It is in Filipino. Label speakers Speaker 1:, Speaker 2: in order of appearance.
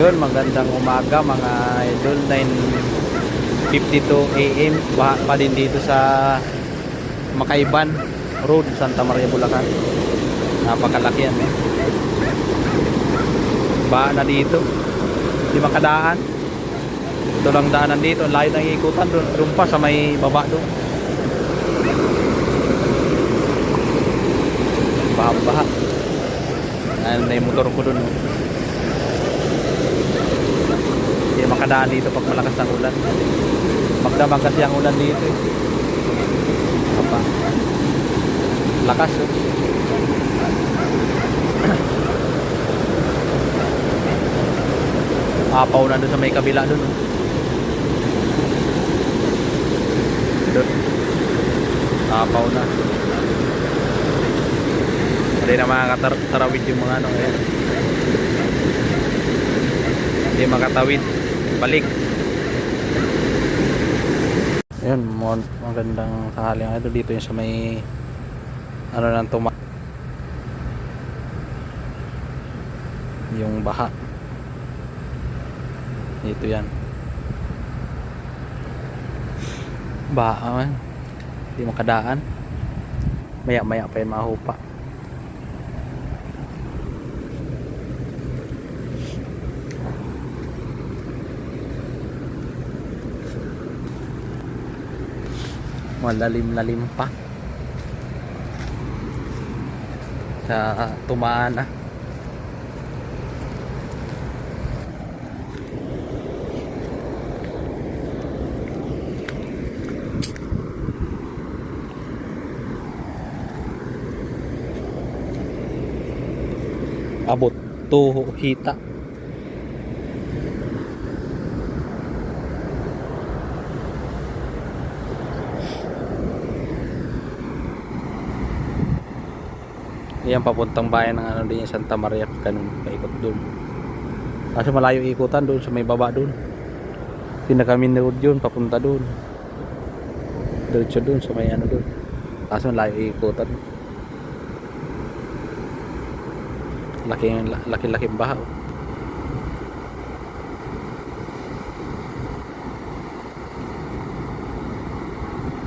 Speaker 1: Yun, magandang umaga mga idol. 9:52 AM. Baha pa din dito sa Makaiban Road, Santa Maria, Bulacan. Napakalaki yan, eh. Baha na dito, di makadaan. Ito lang daanan dito, layo ng ikutan. Doon pa sa may baba doon, baha-baha. Ayun na yung motor ko doon, oh. Hindi makadaan dito pag malakas ang ulan. Magdamag kasi ang ulan dito, eh. Apa? Lakas, oh. Apaw na doon sa may kabila doon, oh. Doon. Apaw na. Hindi na makakatarawid yung mga ano, eh. Hindi makatawid balik. Ayun, magandang tanghali nga ito. Dito yung sa may ano nang yung baha dito, yan baha man, hindi makadaan. Maya maya pa yung mahupa. Malalim-lalim pa sa tumaan, ah. Abot to hita. Yan, papuntang bayan ng ano din yung Santa Maria, ganun, paikot doon. Kasi malayo ikutan doon sa may baba doon. Pinaka-main road yun, papunta doon. Diretso doon sa may ano doon. Kaso malayo ikutan. Laki-laking baha, oh.